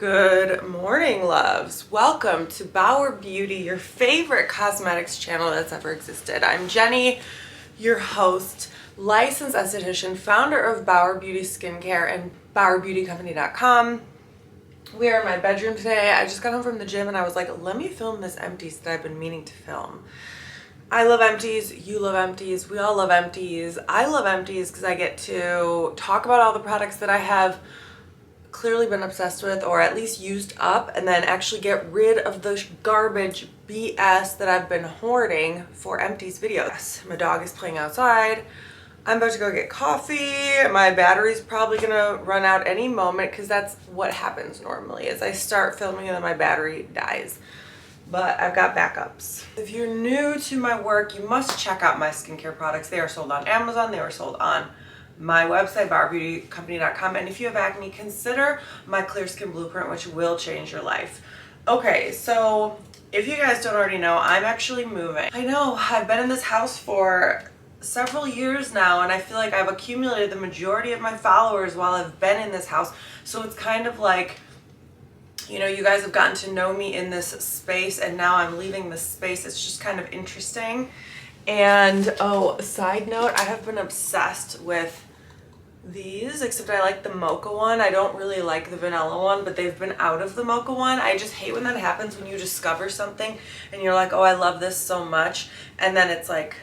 Good morning, loves. Welcome to Bauer Beauty, your favorite cosmetics channel that's ever existed. I'm Jenny, your host, licensed esthetician, founder of Bauer Beauty Skincare and BauerBeautyCompany.com. We are in my bedroom today. I just got home from the gym and I was like, let me film this Empties that I've been meaning to film. I love Empties, you love Empties, we all love Empties. I love Empties because I get to talk about all the products that I have clearly been obsessed with or at least used up, and then actually get rid of the garbage BS that I've been hoarding for Empties videos. My dog is playing outside. I'm about to go get coffee. My battery's probably gonna run out any moment because that's what happens normally is I start filming and then my battery dies. But I've got backups. If you're new to my work, you must check out my skincare products. They are sold on Amazon. They are sold on my website, BauerBeautyCompany.com, and if you have acne, consider my Clear Skin Blueprint, which will change your life. Okay, so if you guys don't already know, I'm actually moving. I know, I've been in this house for several years now, and I feel like I've accumulated the majority of my followers while I've been in this house, so it's kind of like, you know, you guys have gotten to know me in this space, and now I'm leaving this space. It's just kind of interesting. And, oh, side note, I have been obsessed with these, except I like the mocha one. I don't really like the vanilla one, but they've been out of the mocha one. I just hate when that happens, when you discover something and you're like, oh, I love this so much, and then it's like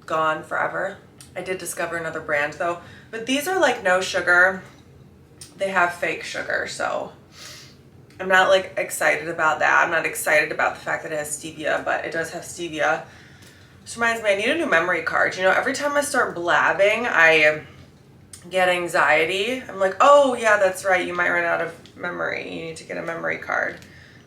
gone forever. I did discover another brand though, but these are like no sugar. They have fake sugar, so I'm not like excited about that. I'm not excited about the fact that it has stevia, but it does have stevia. This reminds me, I need a new memory card. You know, every time I start blabbing, I get anxiety. I'm like, oh yeah, that's right, you might run out of memory. You need to get a memory card,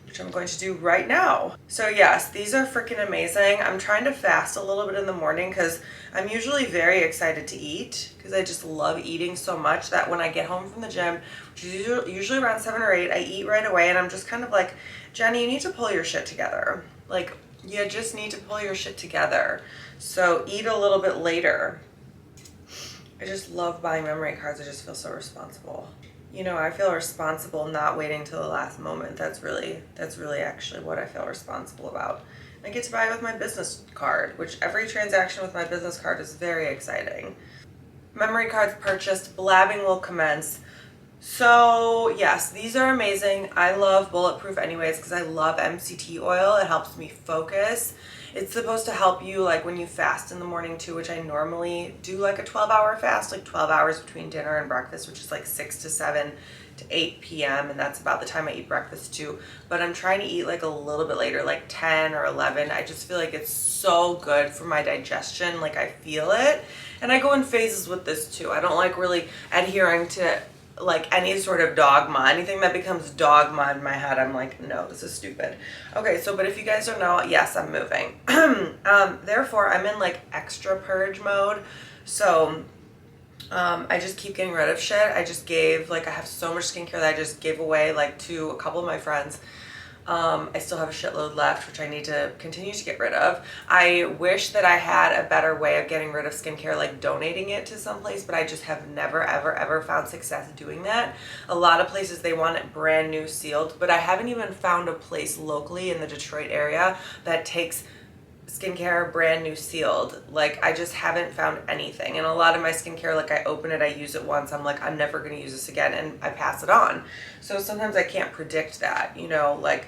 which I'm going to do right now. So yes, these are freaking amazing. I'm trying to fast a little bit in the morning because I'm usually very excited to eat because I just love eating so much that when I get home from the gym, which is usually around 7 or 8, I eat right away, and I'm just kind of like, Jenny, you need to pull your shit together. Like, you just need to pull your shit together. So eat a little bit later. I just love buying memory cards. I just feel so responsible. You know, I feel responsible not waiting till the last moment. That's really actually what I feel responsible about. I get to buy it with my business card, which every transaction with my business card is very exciting. Memory cards purchased, blabbing will commence. So yes, these are amazing. I love Bulletproof anyways because I love MCT oil. It helps me focus. It's supposed to help you like when you fast in the morning too, which I normally do like a 12-hour fast, like 12 hours between dinner and breakfast, which is like 6 to 7 to 8 p.m. and that's about the time I eat breakfast too. But I'm trying to eat like a little bit later, like 10 or 11. I just feel like it's so good for my digestion. Like I feel it. And I go in phases with this too. I don't like really adhering to like any sort of dogma. Anything that becomes dogma in my head, I'm like, no, this is stupid. Okay, so but if you guys don't know, yes, I'm moving. Therefore, I'm in like extra purge mode. So I just keep getting rid of shit. I just gave, like, I have so much skincare that I just gave away like to a couple of my friends. I still have a shitload left, which I need to continue to get rid of. I wish that I had a better way of getting rid of skincare, like donating it to someplace, but I just have never, ever, ever found success doing that. A lot of places, they want it brand new sealed, but I haven't even found a place locally in the Detroit area that takes skincare brand new sealed. Like, I just haven't found anything. And a lot of my skincare, like, I open it, I use it once, I'm like, I'm never going to use this again, and I pass it on. So sometimes I can't predict that, you know, like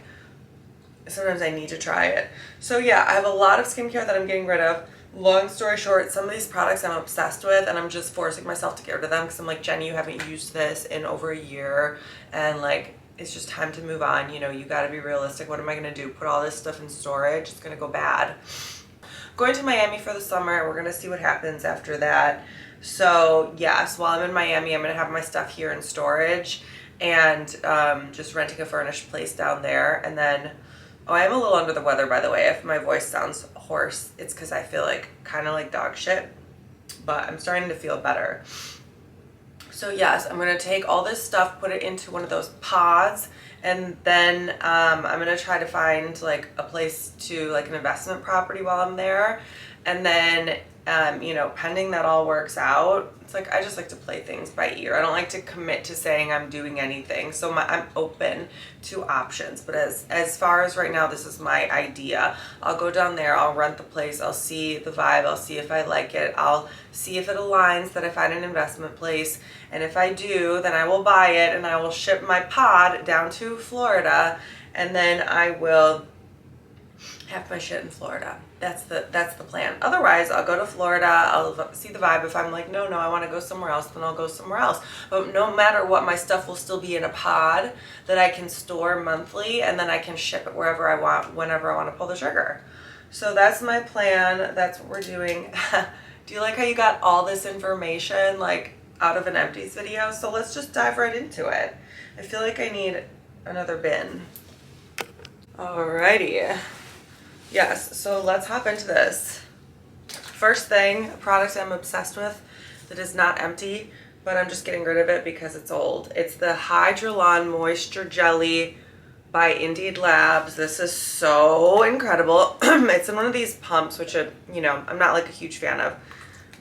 sometimes I need to try it. So yeah, I have a lot of skincare that I'm getting rid of. Long story short, some of these products I'm obsessed with, and I'm just forcing myself to get rid of them because I'm like, Jenny, you haven't used this in over a year, and like, it's just time to move on. You know, you got to be realistic. What am I going to do? Put all this stuff in storage? It's going to go bad. Going to Miami for the summer. We're going to see what happens after that. So yes, while I'm in Miami, I'm going to have my stuff here in storage and just renting a furnished place down there. And then, oh, I am a little under the weather, by the way. If my voice sounds hoarse, it's because I feel like kind of like dog shit, but I'm starting to feel better. So yes, I'm going to take all this stuff, put it into one of those pods, and then I'm going to try to find like a place to, like an investment property while I'm there. And then You know, pending that all works out, it's like I just like to play things by ear. I don't like to commit to saying I'm doing anything. So I'm open to options. But as far as right now, this is my idea. I'll go down there, I'll rent the place, I'll see the vibe, I'll see if I like it, I'll see if it aligns, that I find an investment place. And if I do, then I will buy it and I will ship my pod down to Florida, and then I will have my shit in Florida. That's the plan. Otherwise, I'll go to Florida, I'll see the vibe. If I'm like, no, I want to go somewhere else, then I'll go somewhere else. But no matter what, my stuff will still be in a pod that I can store monthly, and then I can ship it wherever I want, whenever I want to pull the trigger. So that's my plan. That's what we're doing. Do you like how you got all this information like out of an Empties video? So let's just dive right into it. I feel like I need another bin. Alrighty. Yes, so let's hop into this. First thing, a product I'm obsessed with that is not empty, but I'm just getting rid of it because it's old. It's the Hydraluron Moisture Jelly by Indeed Labs. This is so incredible. It's in one of these pumps, which you know, I'm not like a huge fan of,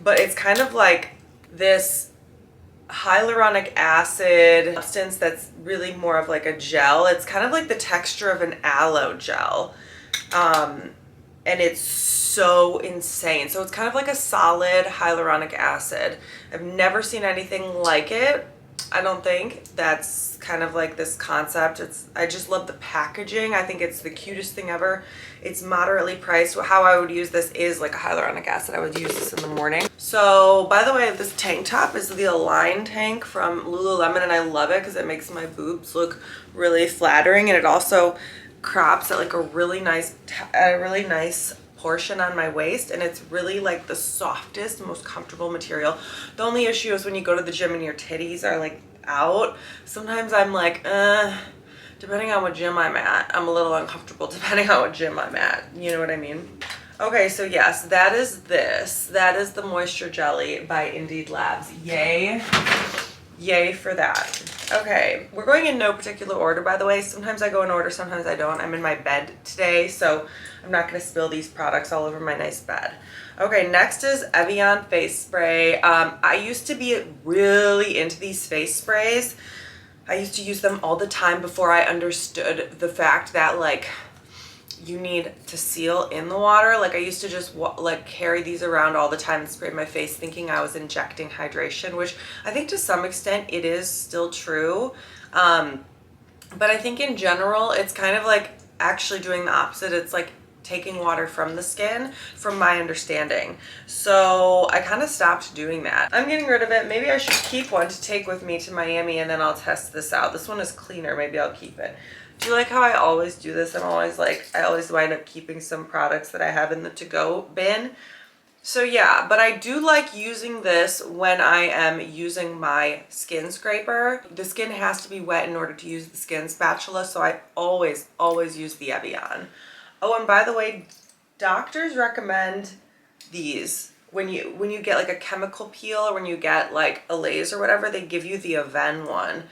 but it's kind of like this hyaluronic acid substance that's really more of like a gel. It's kind of like the texture of an aloe gel. And it's so insane. So it's kind of like a solid hyaluronic acid. I've never seen anything like it. I don't think. That's kind of like this concept. I just love the packaging. I think it's the cutest thing ever. It's moderately priced. How I would use this is like a hyaluronic acid. I would use this in the morning. So by the way, this tank top is the Align tank from Lululemon, and I love it because it makes my boobs look really flattering, and it also crops at like a really nice portion on my waist, and it's really like the softest, most comfortable material. The only issue is when you go to the gym and your titties are like out. Sometimes I'm like, depending on what gym I'm at, I'm a little uncomfortable depending on what gym I'm at. You know what I mean? Okay, so yes, that is this. That is the Moisture Jelly by Indeed Labs. Yay. Yay for that. Okay, we're going in no particular order, by the way. Sometimes I go in order, sometimes I don't. I'm in my bed today, so I'm not going to spill these products all over my nice bed. Okay, next is Evian face spray. I used to be really into these face sprays. I used to use them all the time before I understood the fact that like you need to seal in the water. Like I used to just like carry these around all the time and spray my face thinking I was injecting hydration, which I think to some extent it is still true. But I think in general, it's kind of like actually doing the opposite. It's like taking water from the skin, from my understanding. So I kind of stopped doing that. I'm getting rid of it. Maybe I should keep one to take with me to Miami, and then I'll test this out. This one is cleaner. Maybe I'll keep it. Do you like how I always do this? I always wind up keeping some products that I have in the to-go bin. So yeah, but I do like using this when I am using my skin scraper. The skin has to be wet in order to use the skin spatula, so I always use the Evian. Oh, and by the way, doctors recommend these. When you get like a chemical peel, or when you get like Olays or whatever, they give you the Aven one.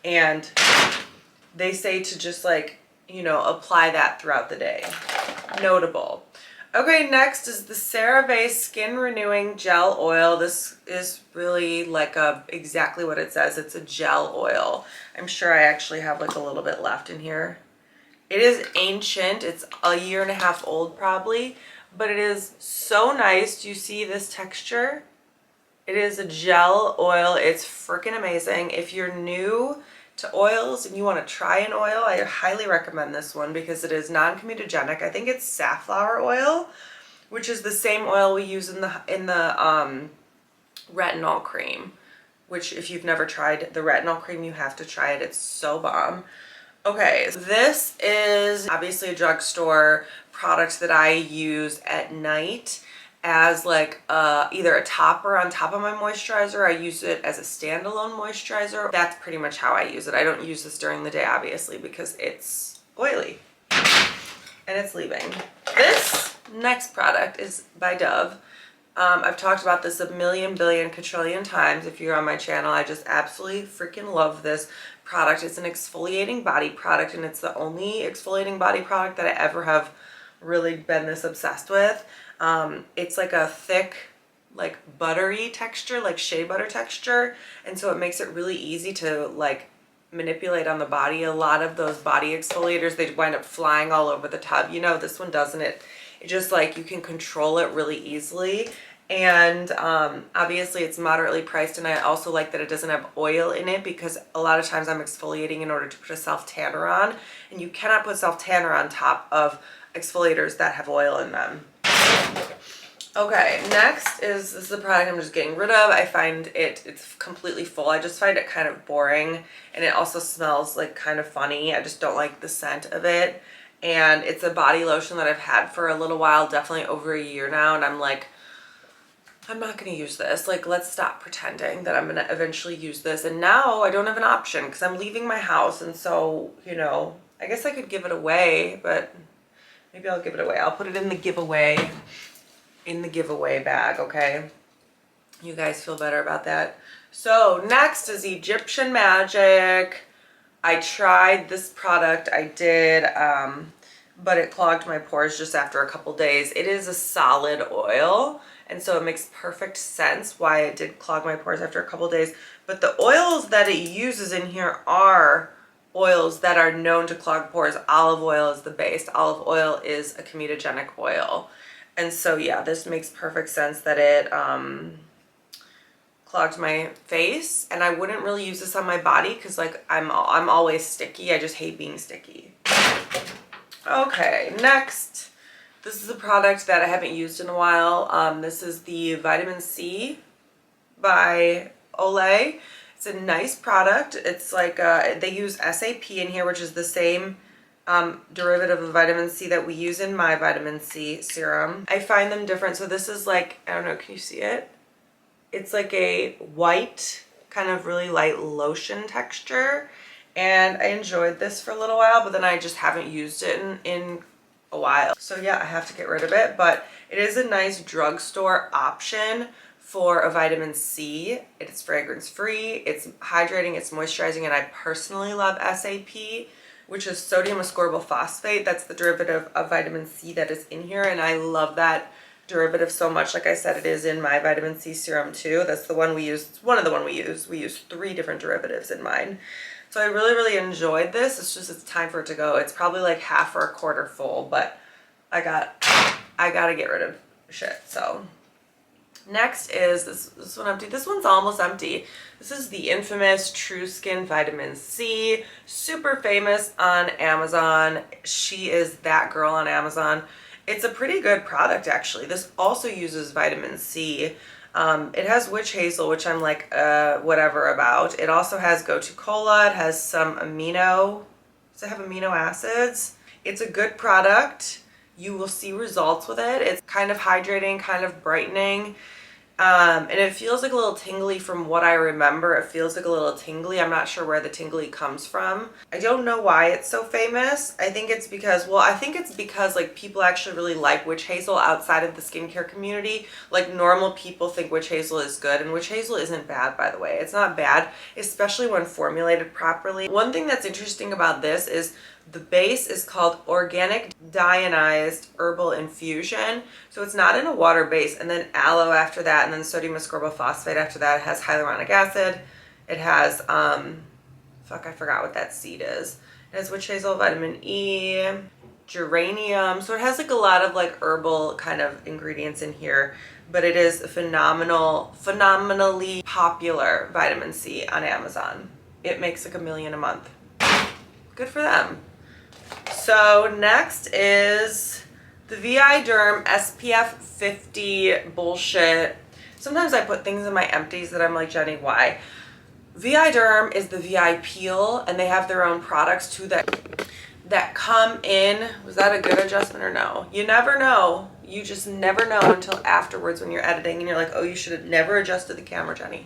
And they say to just like, you know, apply that throughout the day. Notable. Okay, next is the Cerave Skin Renewing Gel Oil. This is really like exactly what it says. It's a gel oil. I'm sure I actually have like a little bit left in here. It is ancient. It's a year and a half old probably, but it is so nice. Do you see this texture? It is a gel oil. It's freaking amazing. If you're new to oils and you want to try an oil, I highly recommend this one because it is non-comedogenic. I think it's safflower oil, which is the same oil we use in the retinol cream, which if you've never tried the retinol cream, you have to try it. It's so bomb. Okay, so this is obviously a drugstore product that I use at night as like either a topper on top of my moisturizer. I use it as a standalone moisturizer. That's pretty much how I use it. I don't use this during the day, obviously, because it's oily and it's leaving. This next product is by Dove. I've talked about this a million, billion, quadrillion times. If you're on my channel, I just absolutely freaking love this product. It's an exfoliating body product, and it's the only exfoliating body product that I ever have really been this obsessed with. It's like a thick like buttery texture, like shea butter texture. And so it makes it really easy to like manipulate on the body. A lot of those body exfoliators, they wind up flying all over the tub. You know, this one doesn't. It just like, you can control it really easily. And obviously it's moderately priced, and I also like that it doesn't have oil in it, because a lot of times I'm exfoliating in order to put a self-tanner on, and you cannot put self-tanner on top of exfoliators that have oil in them. Okay, next is, this is a product I'm just getting rid of. I find it's completely full. I just find it kind of boring, and it also smells like kind of funny. I just don't like the scent of it. And it's a body lotion that I've had for a little while, definitely over a year now, and I'm like, I'm not going to use this. Like, let's stop pretending that I'm going to eventually use this. And now I don't have an option because I'm leaving my house. And so, you know, I guess I could give it away, but maybe I'll give it away. I'll put it in the giveaway bag, okay? You guys feel better about that? So next is Egyptian Magic. I tried this product. I did, but it clogged my pores just after a couple days. It is a solid oil, and so it makes perfect sense why it did clog my pores after a couple days. But the oils that it uses in here are oils that are known to clog pores. Olive oil is the base. Olive oil is a comedogenic oil. And so yeah, this makes perfect sense that it clogged my face, and I wouldn't really use this on my body because like I'm always sticky. I just hate being sticky. Okay, next, this is a product that I haven't used in a while. This is the Vitamin C by Olay. It's a nice product. It's like they use SAP in here, which is the same derivative of vitamin C that we use in my vitamin C serum. I find them different. So this is like, I don't know, can you see it? It's like a white, kind of really light lotion texture. And I enjoyed this for a little while, but then I just haven't used it in a while. So yeah, I have to get rid of it, but it is a nice drugstore option for a vitamin C. It's fragrance free, it's hydrating, it's moisturizing, and I personally love SAP, which is sodium ascorbyl phosphate. That's the derivative of vitamin C that is in here, and I love that derivative so much. Like I said, it is in my vitamin C serum too. That's the one we use. It's one of the one we use. We use 3 different derivatives in mine. So I really enjoyed this. It's just, it's time for it to go. It's probably like half or a quarter full, but I gotta get rid of shit. So next is this one empty. This one's almost empty. This is the infamous True Skin Vitamin C. Super famous on Amazon. She is that girl on Amazon. It's a pretty good product actually. This also uses vitamin C. It has witch hazel, which I'm like, whatever about. It also has gotu kola. It has some does it have amino acids? It's a good product. You will see results with it. It's kind of hydrating, kind of brightening. And it feels like a little tingly from what I remember. It feels like a little tingly. I'm not sure where the tingly comes from. I don't know why it's so famous. I think it's because, well, I think it's because like people actually really like witch hazel outside of the skincare community. Like normal people think witch hazel is good, and witch hazel isn't bad, by the way. It's not bad, especially when formulated properly. One thing that's interesting about this is the base is called Organic Deionized Herbal Infusion. So it's not in a water base, and then aloe after that, and then sodium ascorbyl phosphate after that. It has hyaluronic acid. It has, fuck, I forgot what that seed is. It has witch hazel, vitamin E, geranium. So it has like a lot of like herbal kind of ingredients in here, but it is a phenomenally popular vitamin C on Amazon. It makes like $1 million a month. Good for them. So next is the VI Derm SPF 50 bullshit. Sometimes I put things in my empties that I'm like, Jenny, why? VI Derm is the VI Peel, and they have their own products too that come in. Was that a good adjustment or no? You never know. You just never know until afterwards when you're editing and you're like, oh, you should have never adjusted the camera, Jenny.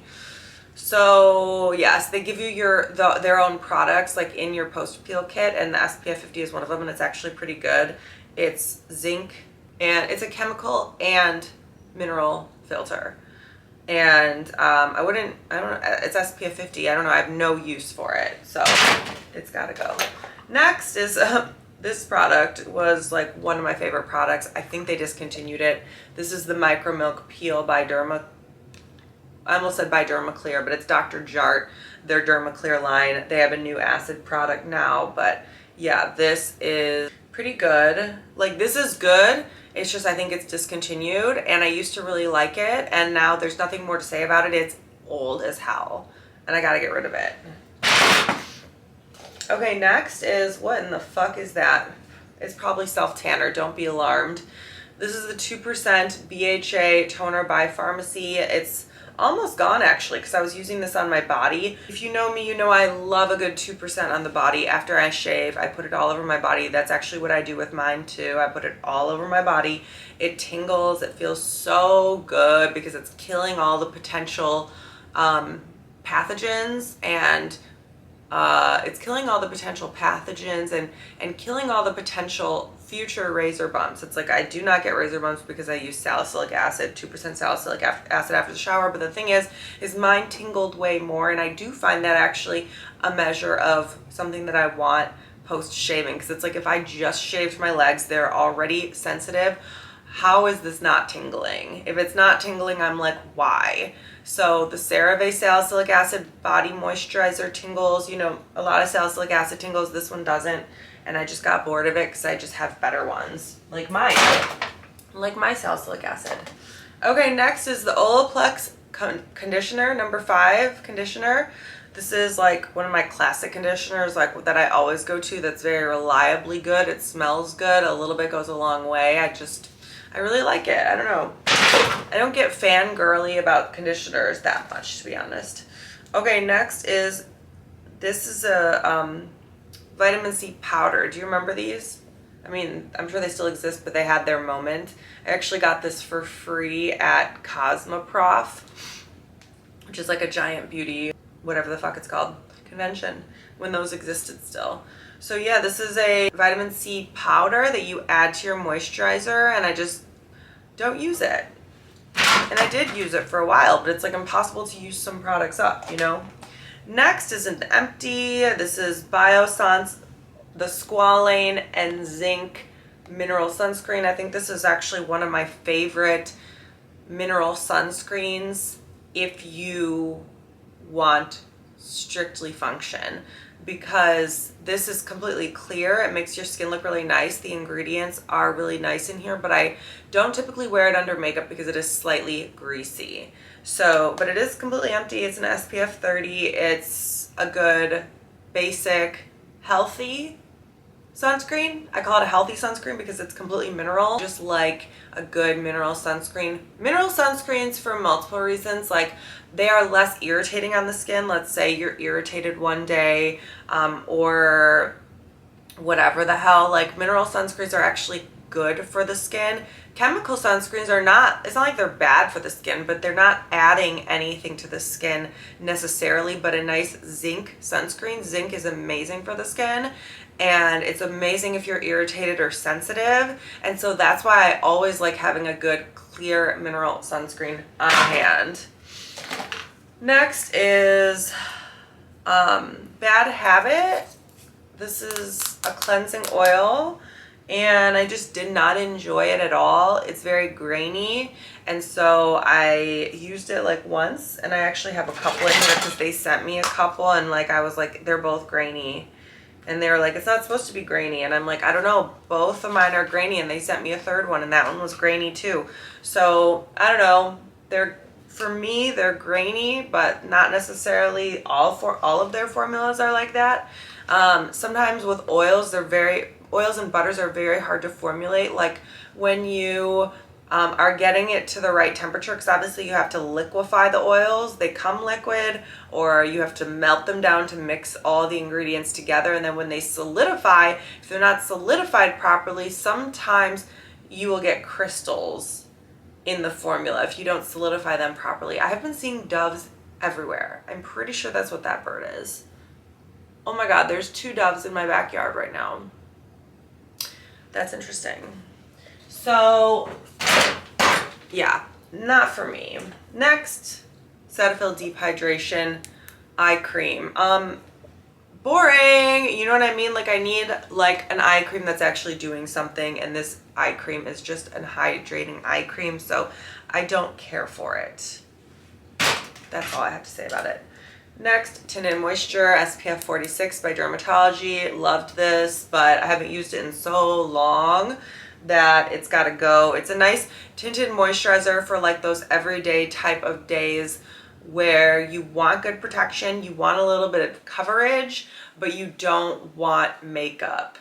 So yes, they give you their own products like in your post peel kit, and the SPF 50 is one of them, and it's actually pretty good. It's zinc, and it's a chemical and mineral filter. And I don't know, it's SPF 50. I don't know, I have no use for it, so it's gotta go. Next is This product was like one of my favorite products. I think they discontinued it. This is the Micro Milk Peel by I almost said by Clear, but it's Dr. Jart, their Clear line. They have a new acid product now, but yeah, this is pretty good. Like, this is good. It's just I think it's discontinued, and I used to really like it, and now there's nothing more to say about it. It's old as hell, and I gotta get rid of it. Okay, next is, what in the fuck is that? It's probably self-tanner, don't be alarmed. This is the 2% BHA toner by Farmacy. It's almost gone actually, because I was using this on my body. If you know me, you know I love a good 2% on the body. After I shave, I put it all over my body. That's actually what I do with mine too. I put it all over my body. It tingles, it feels so good because it's killing all the potential pathogens, and it's killing all the potential pathogens and killing all the potential future razor bumps. It's like, I do not get razor bumps because I use salicylic acid, 2% salicylic acid after the shower. But the thing is mine tingled way more, and I do find that actually a measure of something that I want post shaving, because it's like, if I just shaved my legs, they're already sensitive. How is this not tingling? If it's not tingling, I'm like, why? So the Cerave salicylic acid body moisturizer tingles. You know, a lot of salicylic acid tingles. This one doesn't, and I just got bored of it because I just have better ones, like mine, like my salicylic acid. Okay, next is the Olaplex conditioner, number 5 conditioner. This is like one of my classic conditioners, like that I always go to. That's very reliably good. It smells good. A little bit goes a long way. I really like it. I don't know. I don't get fangirly about conditioners that much, to be honest. Okay, next is, this is a vitamin C powder. Do you remember these? I mean, I'm sure they still exist, but they had their moment. I actually got this for free at Cosmoprof, which is like a giant beauty, whatever the fuck it's called, convention, when those existed still. So yeah, this is a vitamin C powder that you add to your moisturizer, and I just don't use it. And I did use it for a while, but it's like impossible to use some products up, you know? Next is an empty. This is Biossance, the squalane and zinc mineral sunscreen. I think this is actually one of my favorite mineral sunscreens if you want strictly function, because this is completely clear. It makes your skin look really nice. The ingredients are really nice in here, but I don't typically wear it under makeup because it is slightly greasy. So, but it is completely empty. It's an SPF 30. It's a good, basic, healthy sunscreen. I call it a healthy sunscreen because it's completely mineral, just like a good mineral sunscreen. Mineral sunscreens, for multiple reasons, like they are less irritating on the skin. Let's say you're irritated one day, or whatever the hell, like mineral sunscreens are actually good for the skin. Chemical sunscreens are not, it's not like they're bad for the skin, but they're not adding anything to the skin necessarily. But a nice zinc sunscreen, zinc is amazing for the skin, and it's amazing if you're irritated or sensitive. And so that's why I always like having a good clear mineral sunscreen on hand. Next is Bad Habit. This is a cleansing oil, and I just did not enjoy it at all. It's very grainy, and so I used it like once, and I actually have a couple in here because they sent me a couple, and like I was like, they're both grainy. And they were like, it's not supposed to be grainy. And I'm like, I don't know, both of mine are grainy, and they sent me a third one, and that one was grainy too. So I don't know, for me, they're grainy, but not necessarily all of their formulas are like that. Sometimes with oils, oils and butters are very hard to formulate. Like when you are getting it to the right temperature, because obviously you have to liquefy the oils. They come liquid, or you have to melt them down to mix all the ingredients together. And then when they solidify, if they're not solidified properly, sometimes you will get crystals in the formula if you don't solidify them properly. I have been seeing doves everywhere. I'm pretty sure that's what that bird is. Oh my God, there's 2 doves in my backyard right now. That's interesting. So yeah, not for me. Next, Cetaphil Deep Hydration Eye Cream. boring. You know what I mean? Like I need like an eye cream that's actually doing something, and this eye cream is just a hydrating eye cream, so I don't care for it. That's all I have to say about it. Next, Tinted Moisture SPF 46 by Drmtlgy. Loved this, but I haven't used it in so long that it's got to go. It's a nice tinted moisturizer for like those everyday type of days where you want good protection, you want a little bit of coverage, but you don't want makeup.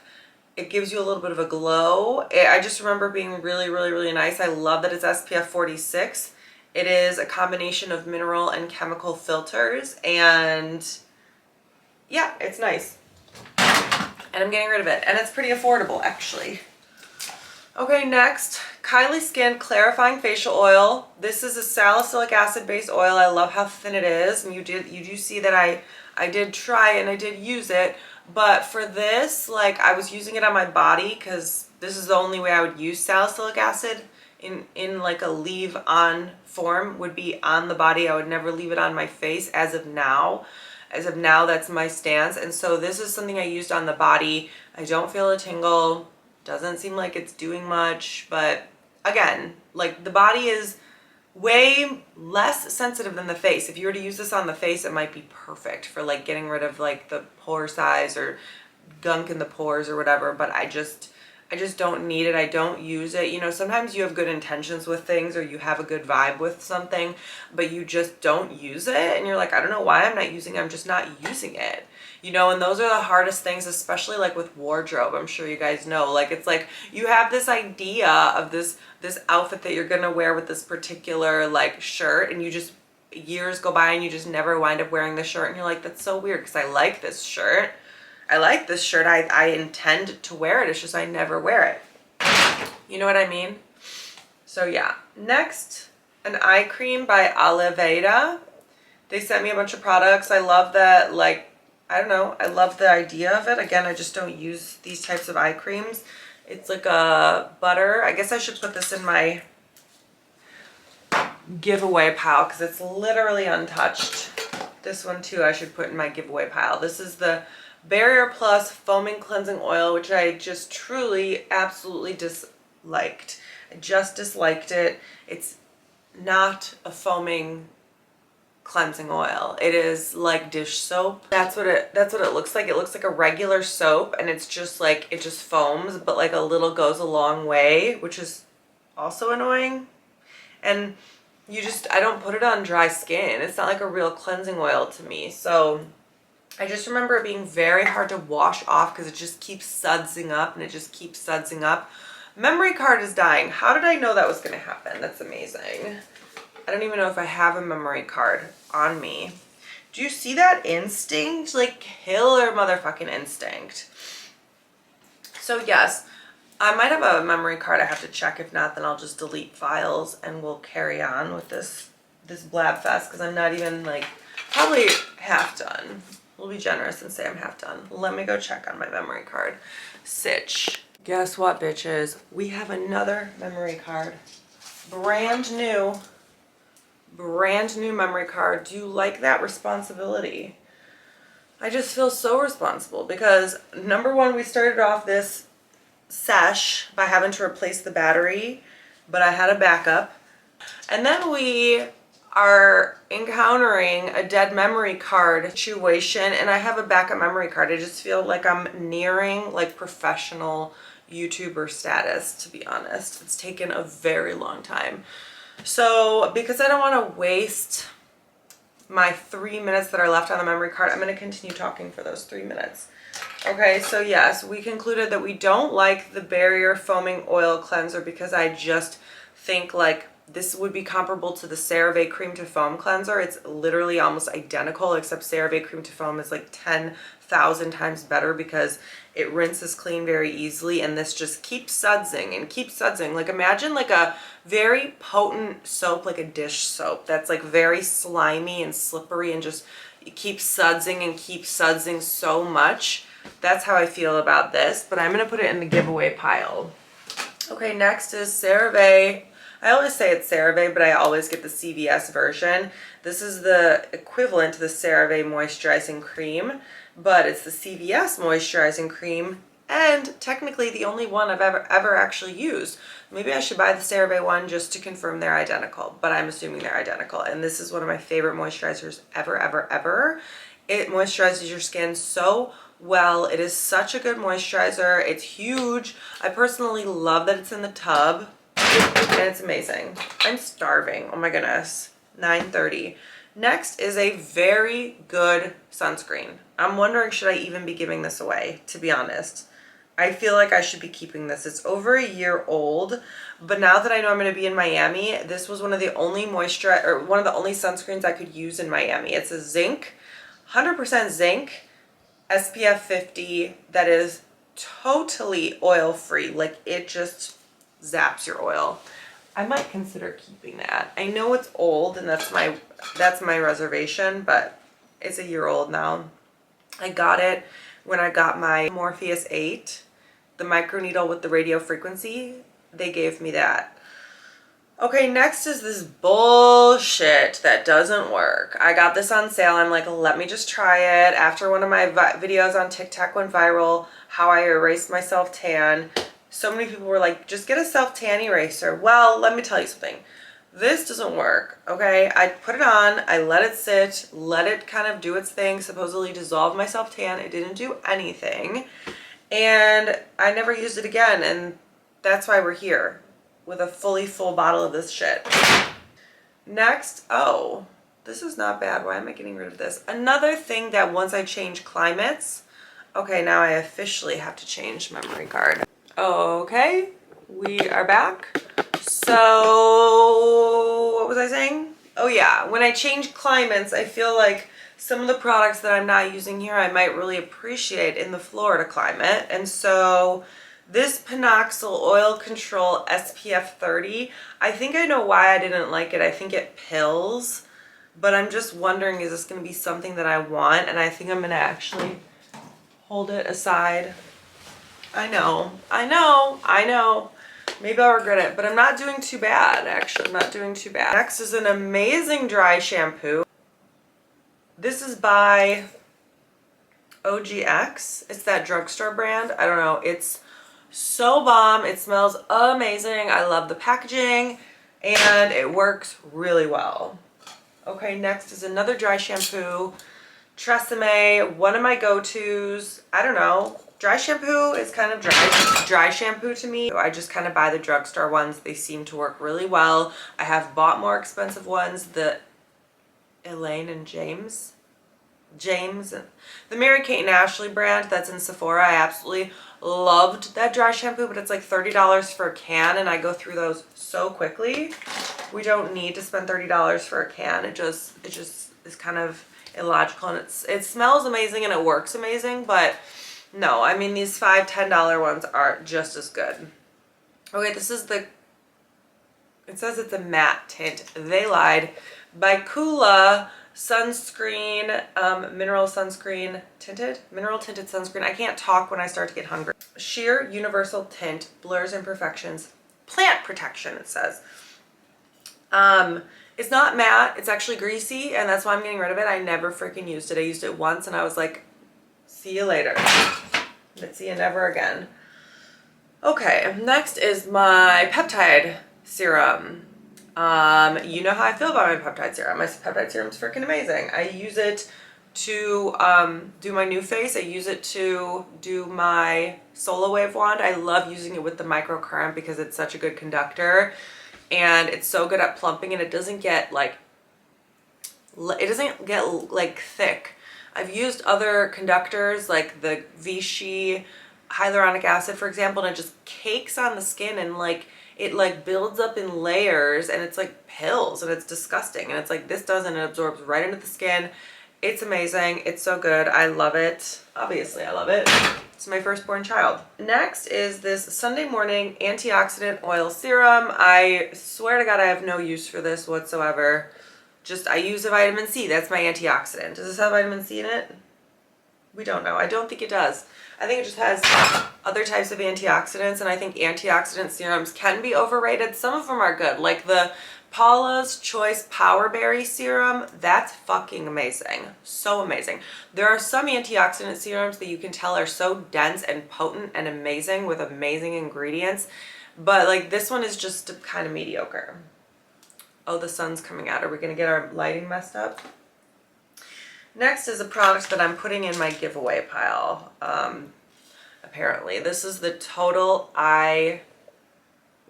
It gives you a little bit of a glow. I just remember being really, really, really nice. I love that it's SPF 46. It is a combination of mineral and chemical filters, and yeah, it's nice. And I'm getting rid of it, and it's pretty affordable actually. Okay, next, Kylie Skin Clarifying Facial Oil. This is a salicylic acid based oil. I love how thin it is, and you do see that I did try and I did use it, but for this, like I was using it on my body because this is the only way I would use salicylic acid in like a leave on form, would be on the body. I would never leave it on my face as of now. As of now, that's my stance. And so this is something I used on the body. I don't feel a tingle. Doesn't seem like it's doing much, but again, like the body is way less sensitive than the face. If you were to use this on the face, it might be perfect for like getting rid of like the pore size or gunk in the pores or whatever, but I just don't need it. I don't use it. You know, sometimes you have good intentions with things or you have a good vibe with something, but you just don't use it. And you're like, I don't know why I'm not using it. I'm just not using it. You know, and those are the hardest things, especially like with wardrobe. I'm sure you guys know, like, it's like you have this idea of this outfit that you're going to wear with this particular like shirt, and you just, years go by and you just never wind up wearing the shirt. And you're like, that's so weird because I like this shirt. I like this shirt. I intend to wear it. It's just I never wear it. You know what I mean? So yeah. Next, an eye cream by Oliveda. They sent me a bunch of products. I love that, like, I don't know. I love the idea of it. Again, I just don't use these types of eye creams. It's like a butter. I guess I should put this in my giveaway pile because it's literally untouched. This one too I should put in my giveaway pile. This is the Barrier Plus Foaming Cleansing Oil, which I just truly, absolutely disliked. I just disliked it. It's not a foaming cleansing oil. It is like dish soap. That's what it looks like. It looks like a regular soap, and it's just like, it just foams, but like a little goes a long way, which is also annoying. And I don't put it on dry skin. It's not like a real cleansing oil to me. So I just remember it being very hard to wash off because it just keeps sudsing up and it just keeps sudsing up. Memory card is dying. How did I know that was going to happen? That's amazing. I don't even know if I have a memory card on me. Do you see that instinct? Like killer motherfucking instinct. So yes, I might have a memory card. I have to check. If not, then I'll just delete files and we'll carry on with this blab fest because I'm not even like probably half done. We'll be generous and say I'm half done. Let me go check on my memory card. Sitch. Guess what, bitches? We have another memory card. Brand new memory card. Do you like that responsibility? I just feel so responsible because number one, we started off this sesh by having to replace the battery, but I had a backup. And then we are encountering a dead memory card situation, and I have a backup memory card. I just feel like I'm nearing like professional YouTuber status, to be honest. It's taken a very long time. So because I don't want to waste my 3 minutes that are left on the memory card, I'm going to continue talking for those 3 minutes. Okay, so yes, we concluded that we don't like the Barrier Foaming Oil Cleanser because I just think like this would be comparable to the Cerave Cream to Foam Cleanser. It's literally almost identical, except Cerave Cream to Foam is like 10,000 times better because it rinses clean very easily, and this just keeps sudsing and keeps sudsing. Like imagine like a very potent soap, like a dish soap that's like very slimy and slippery and just keeps sudsing and keeps sudsing so much. That's how I feel about this, but I'm going to put it in the giveaway pile. Okay, next is Cerave. I always say it's Cerave, but I always get the CVS version. This is the equivalent to the Cerave Moisturizing Cream, but it's the CVS moisturizing cream, and technically the only one I've ever actually used. Maybe I should buy the Cerave one just to confirm they're identical, but I'm assuming they're identical. And this is one of my favorite moisturizers ever. It moisturizes your skin so well. It is such a good moisturizer. It's huge. I personally love that it's in the tub, and it's amazing. I'm starving. Oh my goodness. 9:30. Next is a very good sunscreen. I'm wondering, should I even be giving this away, to be honest. I feel like I should be keeping this. It's over a year old, but now that I know I'm going to be in Miami, this was one of the only one of the only sunscreens I could use in Miami. It's a zinc, 100% zinc, SPF 50, that is totally oil free. Like, it just zaps your oil. I might consider keeping that. I know it's old, and that's my reservation, but it's a year old now. I got it when I got my Morpheus 8, the microneedle with the radio frequency. They gave me that. Okay, next is this bullshit that doesn't work. I got this on sale. I'm like, let me just try it. After one of my videos on TikTok went viral, how I erased my self-tan, so many people were like, just get a self-tan eraser. Well, let me tell you something. This doesn't work, okay? I put it on, I let it sit, let it kind of do its thing, supposedly dissolve my self-tan. It didn't do anything, and I never used it again, and that's why we're here with a full bottle of this shit. Next, oh, this is not bad. Why am I getting rid of this? Another thing that once I change climates, okay, now I officially have to change memory card. Okay, we are back. So, what was I saying? Oh yeah, when I change climates, I feel like some of the products that I'm not using here, I might really appreciate in the Florida climate. And so, this Panoxyl Oil Control SPF 30, I think I know why I didn't like it. I think it pills, but I'm just wondering, is this going to be something that I want? And I think I'm going to actually hold it aside. I know. Maybe I'll regret it, but I'm not doing too bad, actually. I'm not doing too bad. Next is an amazing dry shampoo. This is by OGX. It's that drugstore brand. I don't know. It's so bomb. It smells amazing. I love the packaging, and it works really well. Okay, next is another dry shampoo. Tresemme, one of my go-tos. I don't know. Dry shampoo is kind of dry shampoo to me. I just kind of buy the drugstore ones. They seem to work really well. I have bought more expensive ones, the Elaine and James, the Mary-Kate and Ashley brand that's in Sephora. I absolutely loved that dry shampoo, but it's like $30 for a can, and I go through those so quickly. We don't need to spend $30 for a can. It just is kind of illogical, and it smells amazing and it works amazing, but no, I mean, these $5, $10 ones are just as good. Okay, this is it says it's a matte tint. They lied. By Coola Sunscreen, mineral tinted sunscreen. I can't talk when I start to get hungry. Sheer universal tint, blurs imperfections, plant protection, it says. It's not matte, it's actually greasy, and that's why I'm getting rid of it. I never freaking used it. I used it once and I was like, see you later. Let's see you never again. Okay, next is my Peptide Serum. You know how I feel about my Peptide Serum. My Peptide Serum is freaking amazing. I use it to do my new face. I use it to do my Solar Wave wand. I love using it with the microcurrent because it's such a good conductor, and it's so good at plumping, and it doesn't get like thick. I've used other conductors like the Vichy hyaluronic acid, for example, and it just cakes on the skin, and like it like builds up in layers, and it's like pills, and it's disgusting. And it's like, this doesn't, it absorbs right into the skin. It's amazing. It's so good. I love it. Obviously, I love it. It's my firstborn child. Next is this Sunday Morning Antioxidant Oil Serum. I swear to God, I have no use for this whatsoever. I use a vitamin C. That's my antioxidant. Does this have vitamin C in it? We don't know. I don't think it does. I think it just has other types of antioxidants, and I think antioxidant serums can be overrated. Some of them are good, like the Paula's Choice Power Berry Serum. That's fucking amazing. So amazing. There are some antioxidant serums that you can tell are so dense and potent and amazing with amazing ingredients. But like this one is just kind of mediocre. Oh, the sun's coming out. Are we going to get our lighting messed up? Next is a product that I'm putting in my giveaway pile. Apparently. This is the Total Eye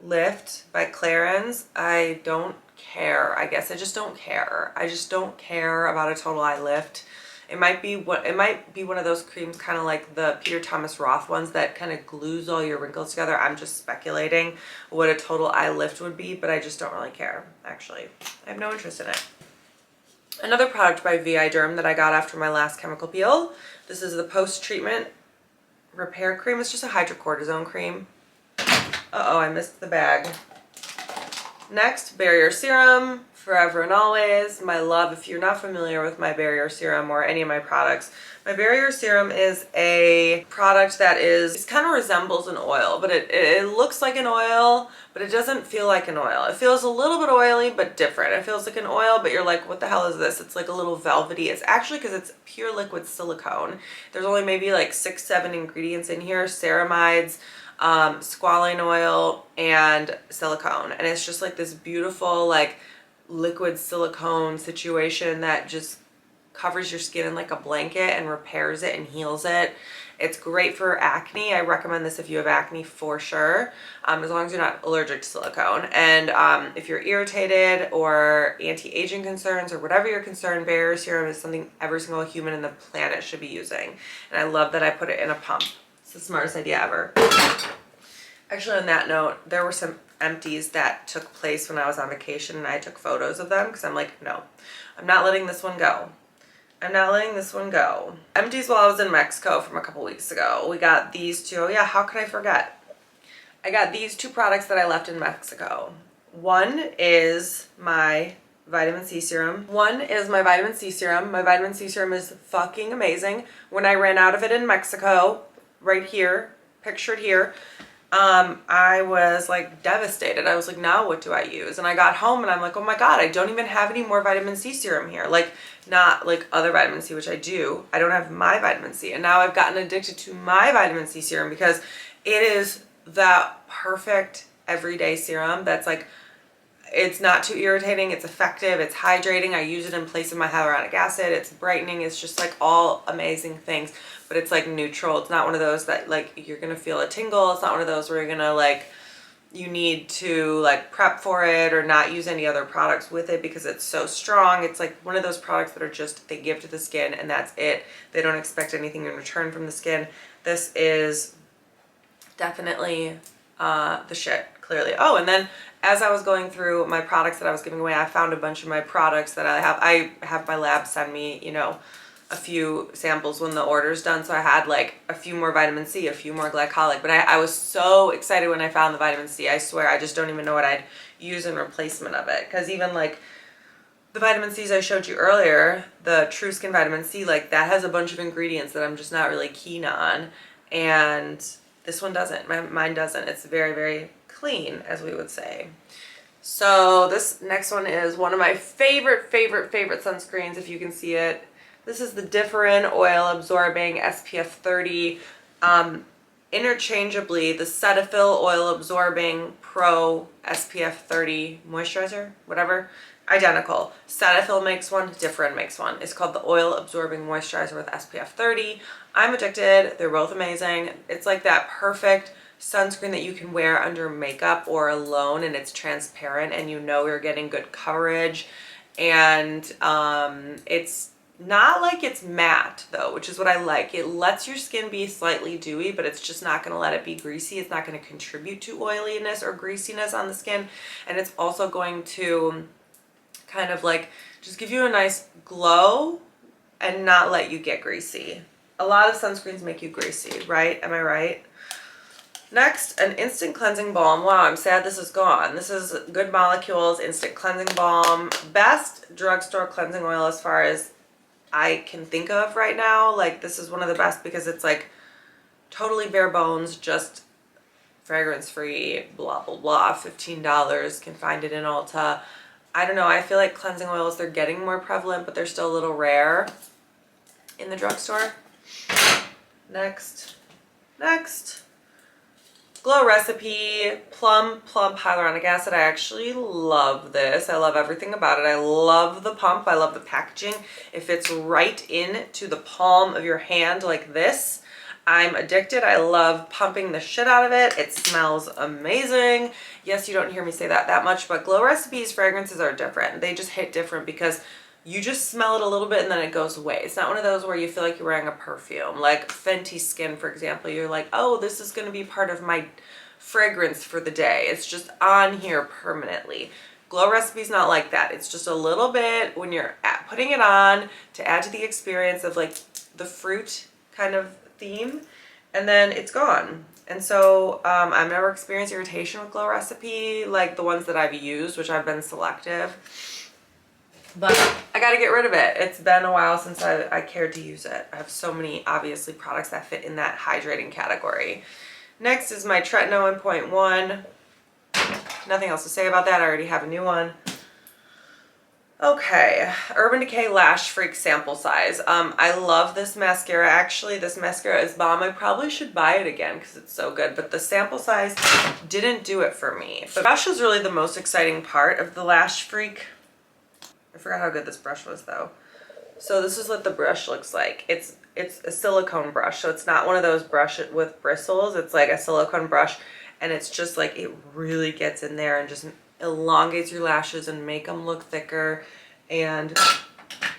Lift by Clarins. I don't care. I guess I just don't care. I just don't care about a Total Eye Lift. It might be one of those creams kind of like the Peter Thomas Roth ones that kind of glues all your wrinkles together. I'm just speculating what a Total Eye Lift would be, but I just don't really care, actually. I have no interest in it. Another product by VI Derm that I got after my last chemical peel. This is the post-treatment repair cream. It's just a hydrocortisone cream. Uh-oh, I missed the bag. Next, Barrier Serum, Forever and Always. My love, if you're not familiar with my Barrier Serum or any of my products, my Barrier Serum is a product that it kind of resembles an oil, but it looks like an oil, but it doesn't feel like an oil. It feels a little bit oily, but different. It feels like an oil, but you're like, what the hell is this? It's like a little velvety. It's actually because it's pure liquid silicone. There's only maybe like 6-7 ingredients in here, ceramides, squalane oil, and silicone. And it's just like this beautiful like liquid silicone situation that just covers your skin in like a blanket and repairs it and heals it. It's great for acne. I recommend this if you have acne for sure, as long as you're not allergic to silicone. And if you're irritated or anti-aging concerns or whatever your concern, Barrier Serum is something every single human in the planet should be using. And I love that I put it in a pump. It's the smartest idea ever. Actually, on that note, there were some empties that took place when I was on vacation and I took photos of them because I'm like, no, I'm not letting this one go. I'm not letting this one go. Empties while I was in Mexico from a couple weeks ago. We got these two. Oh yeah, how could I forget? I got these two products that I left in Mexico. One is my vitamin C serum. One is my vitamin C serum. My vitamin C serum is fucking amazing. When I ran out of it in Mexico, right here, pictured here, I was like devastated. I was like, now what do I use? And I got home and I'm like, oh my God, I don't even have any more vitamin C serum here. Like not like other vitamin C, which I do. I don't have my vitamin C. And now I've gotten addicted to my vitamin C serum because it is that perfect everyday serum that's like, it's not too irritating, it's effective, it's hydrating. I use it in place of my hyaluronic acid. It's brightening. It's just like all amazing things, but it's like neutral. It's not one of those that like you're gonna feel a tingle. It's not one of those where you're gonna like, you need to like prep for it or not use any other products with it because it's so strong. It's like one of those products that are just, they give to the skin and that's it. They don't expect anything in return from the skin. This is definitely the shit, clearly. Oh, and then as I was going through my products that I was giving away, I found a bunch of my products that I have my lab send me, you know, a few samples when the order's done. So I had like a few more vitamin C, a few more glycolic, but I was so excited when I found the vitamin C. I swear, I just don't even know what I'd use in replacement of it. Cause even like the vitamin C's I showed you earlier, the True Skin Vitamin C, like that has a bunch of ingredients that I'm just not really keen on. And this one doesn't, mine doesn't. It's very, very clean, as we would say. So this next one is one of my favorite sunscreens, if you can see it. This is the Differin Oil Absorbing SPF 30, interchangeably the Cetaphil Oil Absorbing Pro SPF 30 moisturizer, whatever, identical. Cetaphil makes one, Differin makes one. It's called the Oil Absorbing Moisturizer with SPF 30. I'm addicted. They're both amazing. It's like that perfect sunscreen that you can wear under makeup or alone, and it's transparent and you know you're getting good coverage. And it's not like it's matte though, which is what I like. It lets your skin be slightly dewy, but it's just not going to let it be greasy. It's not going to contribute to oiliness or greasiness on the skin. And it's also going to kind of like just give you a nice glow and not let you get greasy. A lot of sunscreens make you greasy, right? Am I right? Next, an instant cleansing balm. Wow, I'm sad this is gone. This is Good Molecules Instant Cleansing Balm. Best drugstore cleansing oil as far as I can think of right now. Like, this is one of the best because it's like totally bare bones, just fragrance free, blah, blah, blah. $15. Can find it in Ulta. I don't know, I feel like cleansing oils, they're getting more prevalent, but they're still a little rare in the drugstore. Next. Glow Recipe Plum Hyaluronic Acid. I actually love this. I love everything about it. I love the pump. I love the packaging. It fits right into the palm of your hand like this. I'm addicted. I love pumping the shit out of it. It smells amazing. Yes, you don't hear me say that much, but Glow Recipe's fragrances are different. They just hit different because you just smell it a little bit and then it goes away. It's not one of those where you feel like you're wearing a perfume. Like Fenty Skin, for example. You're like, oh, this is going to be part of my fragrance for the day. It's just on here permanently. Glow Recipe's not like that. It's just a little bit when you're putting it on to add to the experience of like the fruit kind of theme, and then it's gone. And so I've never experienced irritation with Glow Recipe like the ones that I've used, which I've been selective. But I got to get rid of it. It's been a while since I cared to use it. I have so many, obviously, products that fit in that hydrating category. Next is my Tretinoin 1.1. Nothing else to say about that. I already have a new one. Okay, Urban Decay Lash Freak sample size. I love this mascara. Actually, this mascara is bomb. I probably should buy it again because it's so good, but the sample size didn't do it for me. The brush is really the most exciting part of the Lash Freak. I forgot how good this brush was though. So this is what the brush looks like. It's a silicone brush, so it's not one of those brushes with bristles. It's like a silicone brush, and it's just like it really gets in there and just elongates your lashes and make them look thicker, and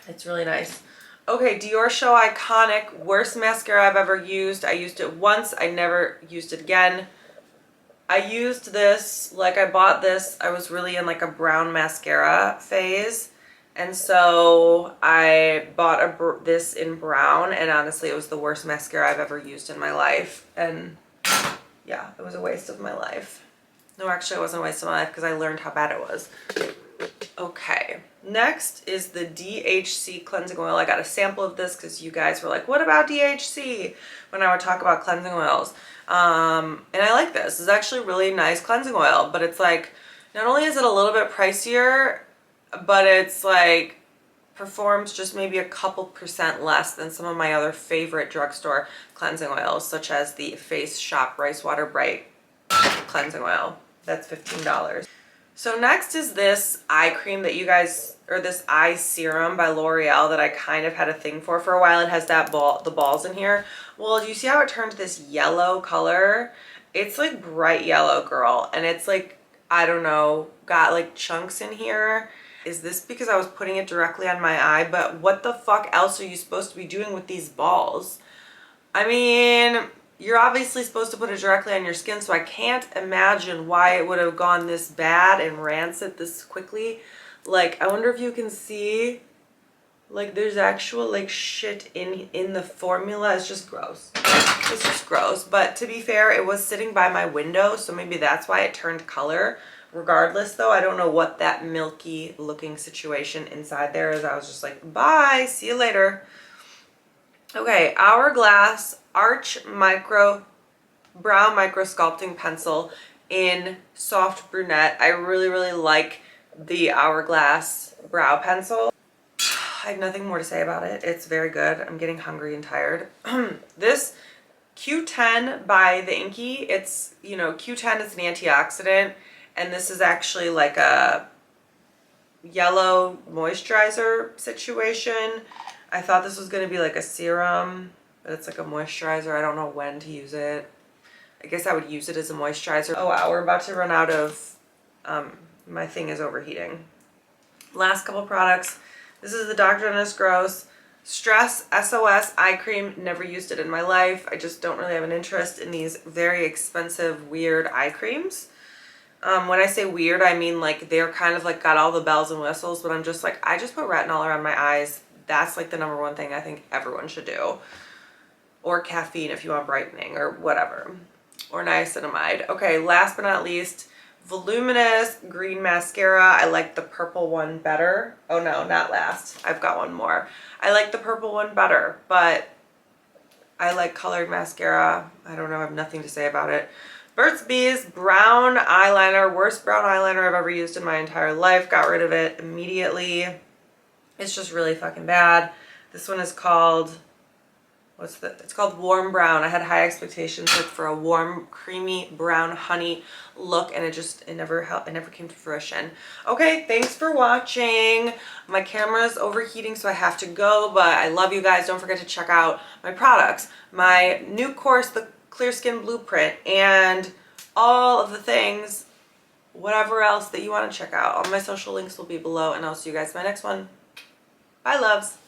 it's really nice. Okay, Dior Show Iconic, worst mascara I've ever used. I used it once, I never used it again. I used this, like I bought this, I was really in like a brown mascara phase. And so I bought this in brown, and honestly it was the worst mascara I've ever used in my life. And yeah, it was a waste of my life. No, actually it wasn't a waste of my life because I learned how bad it was. Okay, next is the DHC Cleansing Oil. I got a sample of this because you guys were like, what about DHC? When I would talk about cleansing oils. And I like this. This is actually really nice cleansing oil, but it's like, not only is it a little bit pricier, but it's like performs just maybe a couple percent less than some of my other favorite drugstore cleansing oils, such as the Face Shop Rice Water Bright cleansing oil. That's $15. So next is this eye cream that you guys, or this eye serum by L'Oreal that I kind of had a thing for a while. It has that the balls in here. Well, do you see how it turned this yellow color? It's like bright yellow, girl, and it's like, I don't know, got like chunks in here. Is this because I was putting it directly on my eye? But what the fuck else are you supposed to be doing with these balls? I mean, you're obviously supposed to put it directly on your skin, so I can't imagine why it would have gone this bad and rancid this quickly. Like, I wonder if you can see, like, there's actual like shit in the formula. It's just gross. It's just gross. But to be fair, it was sitting by my window, so maybe that's why it turned color. Regardless though, I don't know what that milky looking situation inside there is. I was just like, bye, see you later. Okay, Hourglass Arch Brow Micro Sculpting Pencil in Soft Brunette. I really, really like the Hourglass brow pencil. I have nothing more to say about it. It's very good. I'm getting hungry and tired. This Q10 by the Inky, it's, you know, Q10 is an antioxidant, and this is actually like a yellow moisturizer situation. I thought this was going to be like a serum, but it's like a moisturizer. I don't know when to use it. I guess I would use it as a moisturizer. Oh wow, we're about to run out of, my thing is overheating. Last couple products. This is the Dr. Dennis Gross Stress SOS Eye Cream. Never used it in my life. I just don't really have an interest in these very expensive, weird eye creams. When I say weird, I mean like they're kind of like got all the bells and whistles, but I'm just like, I just put retinol around my eyes. That's like the number one thing I think everyone should do. Or caffeine if you want brightening or whatever. Or niacinamide. Okay, last but not least, Voluminous Green Mascara. I like the purple one better. Oh no, not last. I've got one more. I like the purple one better, but I like colored mascara. I don't know, I have nothing to say about it. Burt's Bees brown eyeliner. Worst brown eyeliner I've ever used in my entire life. Got rid of it immediately. It's just really fucking bad. This one is called, it's called Warm Brown. I had high expectations for a warm, creamy, brown honey look, and it never came to fruition. Okay, thanks for watching. My camera's overheating, so I have to go, but I love you guys. Don't forget to check out my products, my new course, the Clear Skin Blueprint, and all of the things, whatever else that you want to check out. All my social links will be below, and I'll see you guys in my next one. Bye, loves.